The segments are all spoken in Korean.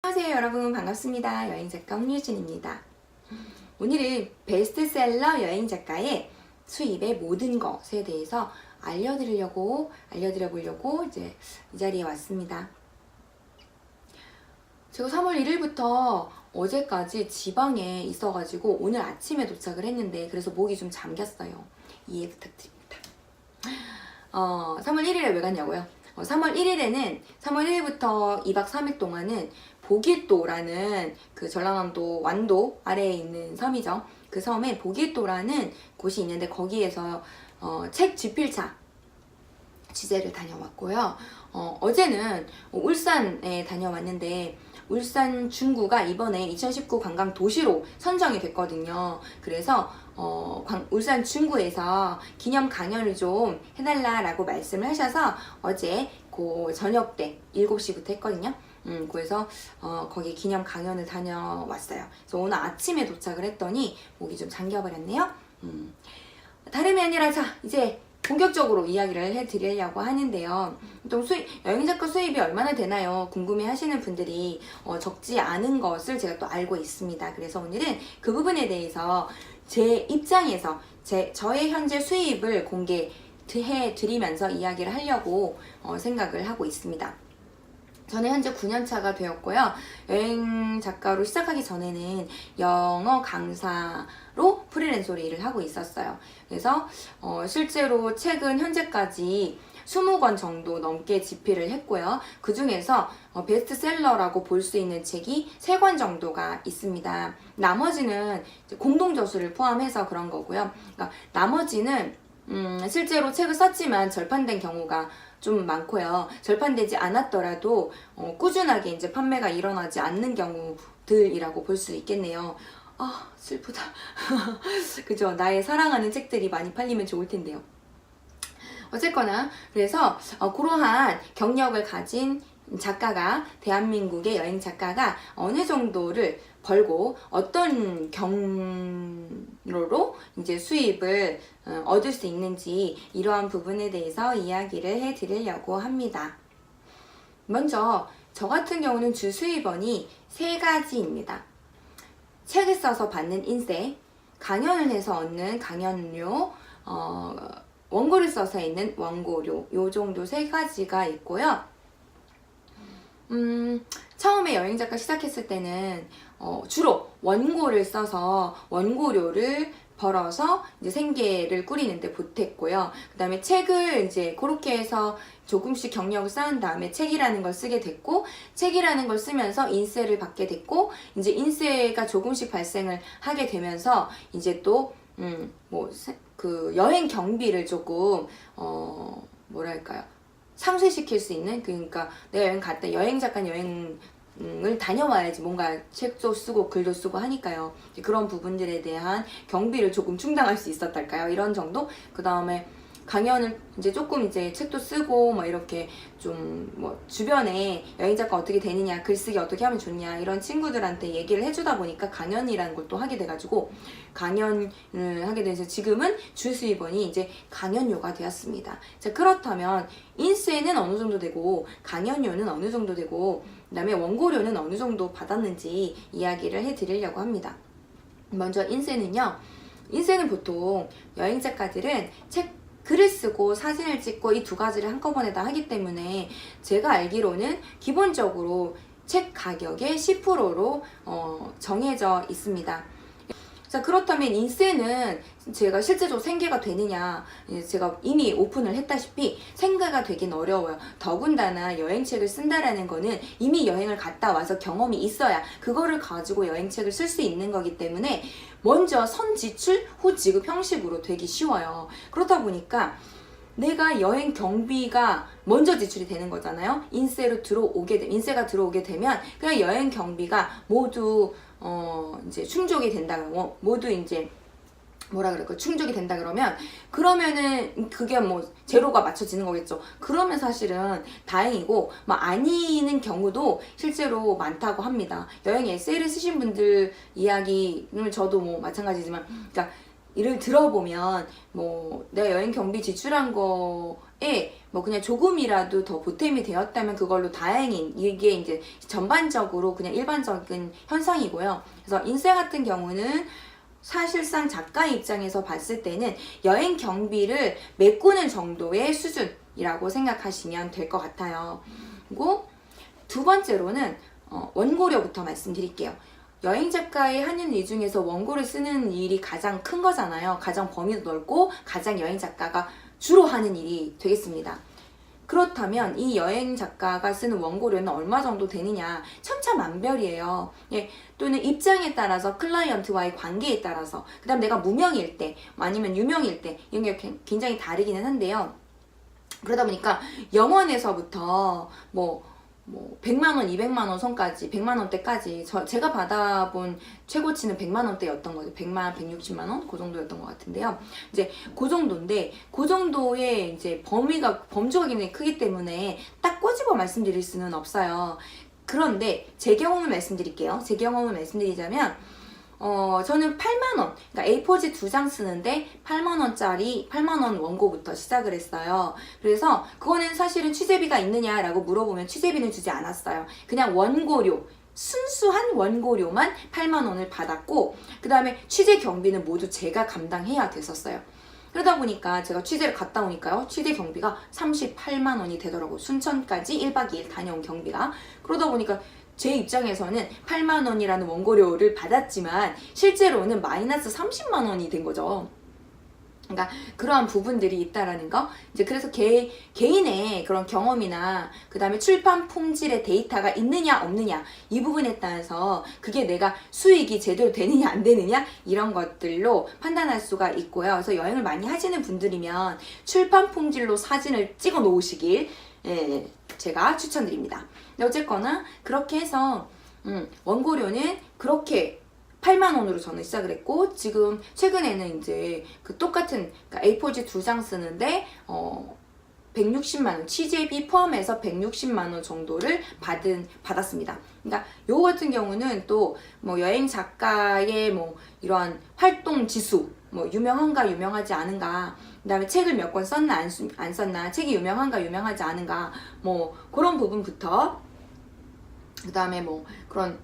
안녕하세요 여러분, 반갑습니다. 여행작가 홍유진입니다. 오늘은 베스트셀러 여행작가의 수입의 모든 것에 대해서 알려드려보려고 이제 이 자리에 왔습니다. 제가 3월 1일부터 어제까지 지방에 있어가지고 오늘 아침에 도착을 했는데, 그래서 목이 좀 잠겼어요. 이해 부탁드립니다. 3월 1일에 왜 갔냐고요? 3월 1일부터 2박 3일 동안은 보길도라는 그 전라남도 완도 아래에 있는 섬이죠. 그 섬에 보길도라는 곳이 있는데, 거기에서 책 집필차 취재를 다녀왔고요. 어제는 울산에 다녀왔는데, 울산 중구가 이번에 2019 관광 도시로 선정이 됐거든요. 그래서 울산 중구에서 기념 강연을 좀 해달라고 말씀을 하셔서 어제 그 저녁 때 7시부터 했거든요. 그래서 거기 기념 강연을 다녀왔어요. 그래서 오늘 아침에 도착을 했더니 목이 좀 잠겨버렸네요. 다름이 아니라 자, 이제 본격적으로 이야기를 해드리려고 하는데요. 보통 여행작가 수입이 얼마나 되나요? 궁금해 하시는 분들이 적지 않은 것을 제가 또 알고 있습니다. 그래서 오늘은 그 부분에 대해서 제 입장에서 저의 현재 수입을 공개해 드리면서 이야기를 하려고 생각을 하고 있습니다. 저는 현재 9년차가 되었고요. 여행 작가로 시작하기 전에는 영어 강사로 프리랜서로 일을 하고 있었어요. 그래서 실제로 책은 현재까지 20권 정도 넘게 집필을 했고요. 그 중에서 베스트셀러라고 볼 수 있는 책이 3권 정도가 있습니다. 나머지는 공동저수를 포함해서 그런 거고요. 그러니까 나머지는 실제로 책을 썼지만 절판된 경우가 좀 많고요. 절판되지 않았더라도 꾸준하게 이제 판매가 일어나지 않는 경우들이라고 볼 수 있겠네요. 아, 슬프다. 그죠? 나의 사랑하는 책들이 많이 팔리면 좋을 텐데요. 어쨌거나 그래서 그러한 경력을 가진 작가가, 대한민국의 여행 작가가 어느 정도를 벌고 어떤 경로로 이제 수입을 얻을 수 있는지, 이러한 부분에 대해서 이야기를 해드리려고 합니다. 먼저 저 같은 경우는 주 수입원이 3가지입니다. 책을 써서 받는 인세, 강연을 해서 얻는 강연료, 원고를 써서 있는 원고료, 요 정도 3가지가 있고요. 처음에 여행작가 시작했을 때는 주로 원고를 써서 원고료를 벌어서 이제 생계를 꾸리는데 보탰고요. 그 다음에 책을 이제 그렇게 해서 조금씩 경력을 쌓은 다음에 책이라는 걸 쓰게 됐고, 책이라는 걸 쓰면서 인세를 받게 됐고, 이제 인세가 조금씩 발생을 하게 되면서 이제 또 그 여행 경비를 조금 뭐랄까요, 상쇄시킬 수 있는, 그러니까 내가 여행 갔다, 여행 작가 여행을 다녀와야지 뭔가 책도 쓰고 글도 쓰고 하니까요. 그런 부분들에 대한 경비를 조금 충당할 수 있었달까요? 이런 정도? 그 다음에 강연을 이제 조금 이제 책도 쓰고 뭐 이렇게 좀 뭐 주변에 여행 작가 어떻게 되느냐, 글쓰기 어떻게 하면 좋냐, 이런 친구들한테 얘기를 해주다 보니까 강연이라는 걸 또 하게 돼가지고 강연을 하게 돼서 지금은 주 수입원이 이제 강연료가 되었습니다. 자, 그렇다면 인세는 어느 정도 되고 강연료는 어느 정도 되고 그 다음에 원고료는 어느 정도 받았는지 이야기를 해드리려고 합니다. 먼저 인세는요. 인세는 보통 여행 작가들은 글을 쓰고 사진을 찍고 이 2가지를 한꺼번에 다 하기 때문에 제가 알기로는 기본적으로 책 가격의 10%로 정해져 있습니다. 자, 그렇다면 인세는 제가 실제적으로 생계가 되느냐, 제가 이미 오픈을 했다시피 생계가 되긴 어려워요. 더군다나 여행책을 쓴다라는 거는 이미 여행을 갔다 와서 경험이 있어야 그거를 가지고 여행책을 쓸 수 있는 거기 때문에 먼저 선지출 후 지급 형식으로 되기 쉬워요. 그렇다 보니까 내가 여행 경비가 먼저 지출이 되는 거잖아요. 인세가 들어오게 되면 그냥 여행 경비가 모두 이제 충족이 된다, 모두 이제 충족이 된다 그러면은 그게 뭐 제로가 맞춰지는 거겠죠. 그러면 사실은 다행이고, 아니는 경우도 실제로 많다고 합니다. 여행 에세이를 쓰신 분들 이야기는 저도 뭐 마찬가지지만, 그러니까 이를 들어보면 내가 여행 경비 지출한 거 뭐 그냥 조금이라도 더 보탬이 되었다면 그걸로 다행인, 이게 이제 전반적으로 그냥 일반적인 현상이고요. 그래서 인쇄 같은 경우는 사실상 작가 입장에서 봤을 때는 여행 경비를 메꾸는 정도의 수준이라고 생각하시면 될 것 같아요. 그리고 두 번째로는 원고료부터 말씀드릴게요. 여행 작가의 하는 일 중에서 원고를 쓰는 일이 가장 큰 거잖아요. 가장 범위도 넓고 가장 여행 작가가 주로 하는 일이 되겠습니다. 그렇다면 이 여행 작가가 쓰는 원고료는 얼마 정도 되느냐, 천차만별이에요. 예, 또는 입장에 따라서, 클라이언트와의 관계에 따라서, 그 다음 내가 무명일 때 아니면 유명일 때 이런 게 굉장히 다르기는 한데요. 그러다 보니까 영원에서부터 뭐 100만원, 200만원 선까지, 100만원대까지, 제가 받아본 최고치는 100만원대였던 거죠. 100만, 160만원? 그 정도였던 것 같은데요. 이제 그 정도인데, 그 정도의 이제 범주가 굉장히 크기 때문에 딱 꼬집어 말씀드릴 수는 없어요. 그런데 제 경험을 말씀드릴게요. 제 경험을 말씀드리자면, 저는 8만원, 그러니까 A4지 2장 쓰는데 8만원 원고부터 시작을 했어요. 그래서 그거는 사실은 취재비가 있느냐라고 물어보면 취재비는 주지 않았어요. 그냥 원고료, 순수한 원고료만 8만원을 받았고, 그 다음에 취재 경비는 모두 제가 감당해야 됐었어요. 그러다 보니까 제가 취재를 갔다 오니까요, 취재 경비가 38만원이 되더라고요. 순천까지 1박 2일 다녀온 경비가. 그러다 보니까 제 입장에서는 8만원이라는 원고료를 받았지만 실제로는 마이너스 30만원이 된 거죠. 그러니까 그러한 부분들이 있다라는 거. 이제 그래서 개인의 그런 경험이나 그 다음에 출판 품질의 데이터가 있느냐 없느냐, 이 부분에 따라서 그게 내가 수익이 제대로 되느냐 안 되느냐, 이런 것들로 판단할 수가 있고요. 그래서 여행을 많이 하시는 분들이면 출판 품질로 사진을 찍어 놓으시길 제가 추천드립니다. 근데 어쨌거나 그렇게 해서 원고료는 그렇게 8만원으로 저는 시작을 했고, 지금 최근에는 이제 그 똑같은, 그러니까 A4지 2장 쓰는데 160만원, 취재비 포함해서 160만원 정도를 받았습니다. 그러니까 요거 같은 경우는 또 뭐 여행 작가의 뭐 이러한 활동 지수, 뭐 유명한가 유명하지 않은가, 그 다음에 책을 몇 권 썼나 안 썼나, 책이 유명한가 유명하지 않은가, 뭐 그런 부분부터, 그 다음에 뭐 그런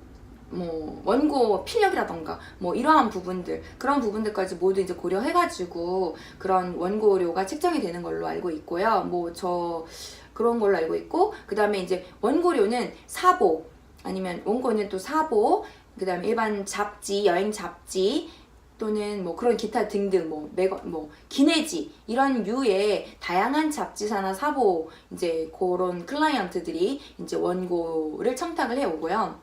뭐 원고 필력이라던가 뭐 이러한 부분들, 그런 부분들까지 모두 이제 고려해가지고 그런 원고료가 책정이 되는 걸로 알고 있고요. 뭐 그런 걸로 알고 있고, 그 다음에 이제 원고료는 사보, 아니면 원고는 또 사보, 그 다음에 일반 잡지, 여행 잡지, 또는 뭐 그런 기타 등등, 뭐 기내지, 이런 류의 다양한 잡지사나 사보, 이제 그런 클라이언트들이 이제 원고를 청탁을 해오고요.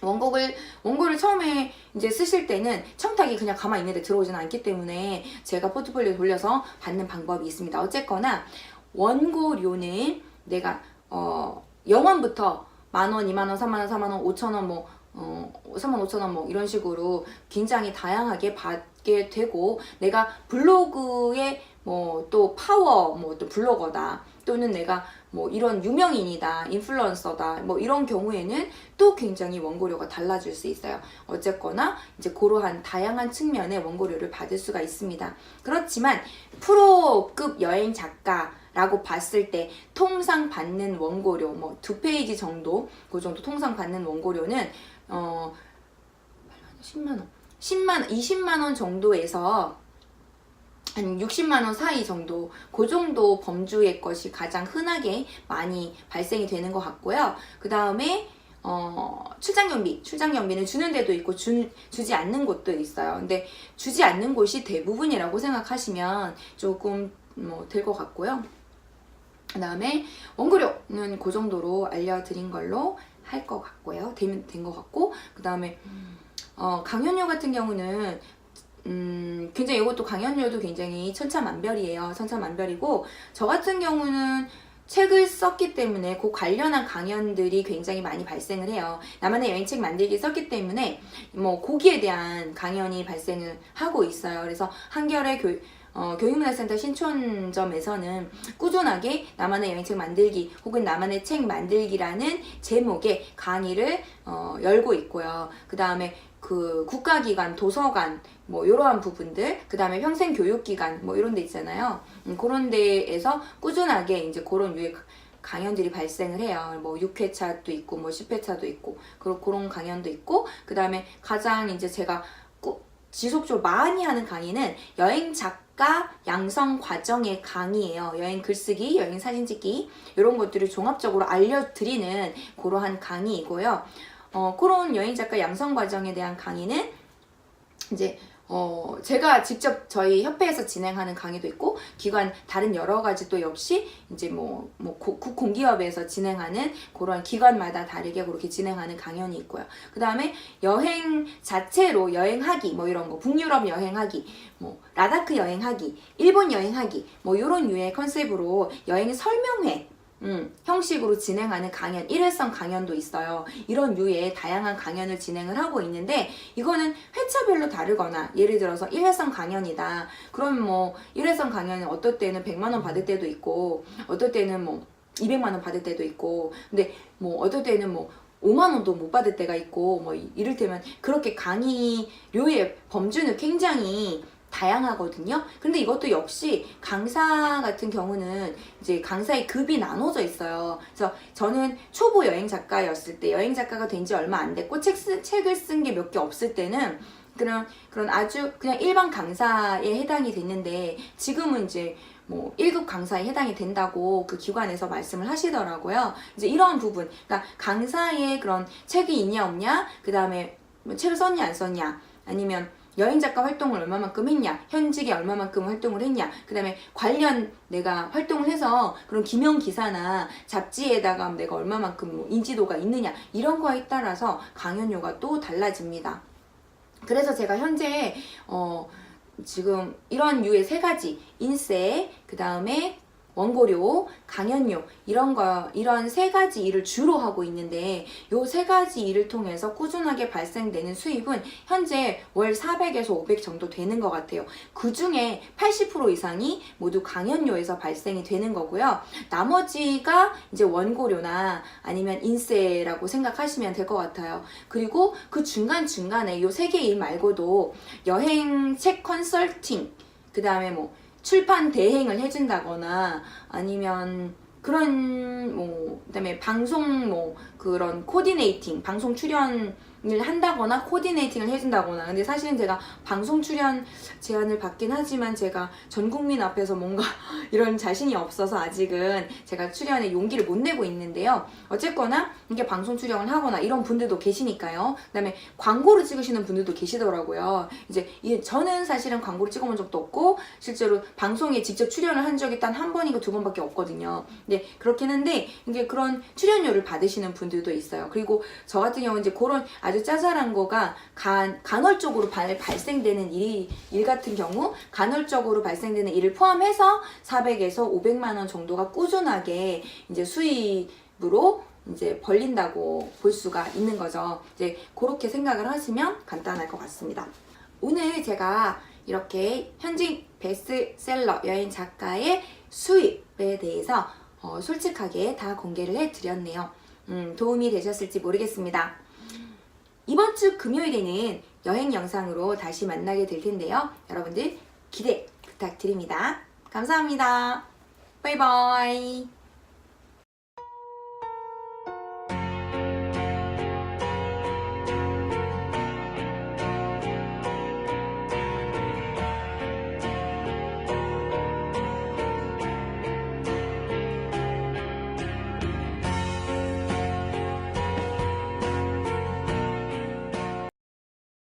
원고를 처음에 이제 쓰실 때는 청탁이 그냥 가만히 있는데 들어오지는 않기 때문에 제가 포트폴리오 돌려서 받는 방법이 있습니다. 어쨌거나 원고료는 내가 영원부터 10,000원, 20,000원, 30,000원, 40,000원, 5,000원, 35,000원 뭐 이런 식으로 굉장히 다양하게 받게 되고, 내가 블로그에 뭐 또 파워, 뭐 또 블로거다, 또는 내가 뭐 이런 유명인이다, 인플루언서다, 뭐 이런 경우에는 또 굉장히 원고료가 달라질 수 있어요. 어쨌거나 이제 그러한 다양한 측면의 원고료를 받을 수가 있습니다. 그렇지만 프로급 여행 작가라고 봤을 때 통상 받는 원고료, 뭐 2페이지 정도, 그 정도 통상 받는 원고료는 10만원, 20만원 정도에서 한 60만원 사이 정도, 그 정도 범주의 것이 가장 흔하게 많이 발생이 되는 것 같고요. 그 다음에 출장경비는 주는 데도 있고 주지 않는 곳도 있어요. 근데 주지 않는 곳이 대부분이라고 생각하시면 조금 될 것 같고요. 그 다음에 원고료는 그 정도로 알려드린 걸로 할 것 같고요. 된 것 같고, 그 다음에 강연료 같은 경우는 굉장히 이것도 강연료도 굉장히 천차만별이에요. 천차만별이고, 저 같은 경우는 책을 썼기 때문에 그 관련한 강연들이 굉장히 많이 발생을 해요. 나만의 여행책 만들기 썼기 때문에 뭐 거기에 대한 강연이 발생을 하고 있어요. 그래서 한겨레 교육문화센터 신촌점에서는 꾸준하게 나만의 여행책 만들기 혹은 나만의 책 만들기라는 제목의 강의를 열고 있고요. 그 다음에 그 국가기관, 도서관 뭐 이러한 부분들, 그 다음에 평생교육기관 뭐 이런 데 있잖아요. 그런 데에서 꾸준하게 이제 그런 유의 강연들이 발생을 해요. 뭐 6회차도 있고 뭐 10회차도 있고 그런 강연도 있고, 그 다음에 가장 이제 제가 지속적으로 많이 하는 강의는 여행 작가 양성 과정의 강의예요. 여행 글쓰기, 여행 사진 찍기 이런 것들을 종합적으로 알려드리는 그러한 강의이고요. 그런 여행 작가 양성 과정에 대한 강의는 이제 제가 직접 저희 협회에서 진행하는 강의도 있고, 기관 다른 여러 가지 또 역시 이제 국공기업에서 진행하는 그런 기관마다 다르게 그렇게 진행하는 강연이 있고요. 그 다음에 여행 자체로 여행하기 뭐 이런 거, 북유럽 여행하기, 뭐 라다크 여행하기, 일본 여행하기 뭐 이런 유의 컨셉으로 여행 설명회 형식으로 진행하는 강연, 일회성 강연도 있어요. 이런 류의 다양한 강연을 진행을 하고 있는데, 이거는 회차별로 다르거나, 예를 들어서 일회성 강연이다. 그럼 뭐 일회성 강연은 어떨 때는 100만 원 받을 때도 있고, 어떨 때는 뭐 200만 원 받을 때도 있고, 근데 뭐 어떨 때는 뭐 5만 원도 못 받을 때가 있고, 뭐 이를테면 그렇게 강의료의 범주는 굉장히 다양하거든요. 근데 이것도 역시 강사 같은 경우는 이제 강사의 급이 나눠져 있어요. 그래서 저는 초보 여행 작가였을 때, 여행 작가가 된 지 얼마 안 됐고 책을 쓴 게 몇 개 없을 때는 그런 아주 그냥 일반 강사에 해당이 됐는데, 지금은 이제 뭐 1급 강사에 해당이 된다고 그 기관에서 말씀을 하시더라고요. 이제 이러한 부분, 그러니까 강사의 그런 책이 있냐 없냐, 그 다음에 뭐 책을 썼냐 안 썼냐, 아니면 여행작가 활동을 얼마만큼 했냐, 현직에 얼마만큼 활동을 했냐, 그 다음에 관련 내가 활동을 해서 그런 기명 기사나 잡지에다가 내가 얼마만큼 뭐 인지도가 있느냐, 이런 거에 따라서 강연료가 또 달라집니다. 그래서 제가 현재 지금 이런 류의 3가지, 인세, 그 다음에 원고료, 강연료 이런 3가지 일을 주로 하고 있는데, 요 3가지 일을 통해서 꾸준하게 발생되는 수입은 현재 월 400에서 500 정도 되는 것 같아요. 그 중에 80% 이상이 모두 강연료에서 발생이 되는 거고요. 나머지가 이제 원고료나 아니면 인세라고 생각하시면 될 것 같아요. 그리고 그 중간중간에 요 3개 일 말고도 여행책 컨설팅, 그 다음에 뭐 출판 대행을 해준다거나, 아니면 그런 그다음에 방송 그런 코디네이팅, 방송 출연을 한다거나 코디네이팅을 해준다거나. 근데 사실은 제가 방송 출연 제안을 받긴 하지만 제가 전 국민 앞에서 뭔가 이런 자신이 없어서 아직은 제가 출연에 용기를 못 내고 있는데요. 어쨌거나 이게 방송 출연을 하거나 이런 분들도 계시니까요. 그다음에 광고를 찍으시는 분들도 계시더라고요. 이제 저는 사실은 광고를 찍어본 적도 없고 실제로 방송에 직접 출연을 한 적이 단 한 번인가 2번밖에 없거든요. 근데 그렇긴 한데 이제 그런 출연료를 받으시는 분들도 있어요. 그리고 저 같은 경우는 이제 그런 아주 짜잘한 거가 간헐적으로 발생되는 일 같은 경우, 간헐적으로 발생되는 일을 포함해서 400에서 500만 원 정도가 꾸준하게 이제 수입으로 이제 벌린다고 볼 수가 있는 거죠. 이제 그렇게 생각을 하시면 간단할 것 같습니다. 오늘 제가 이렇게 현직 베스트셀러 여행 작가의 수입에 대해서 솔직하게 다 공개를 해드렸네요. 도움이 되셨을지 모르겠습니다. 이번 주 금요일에는 여행 영상으로 다시 만나게 될 텐데요. 여러분들 기대 부탁드립니다. 감사합니다. 바이바이.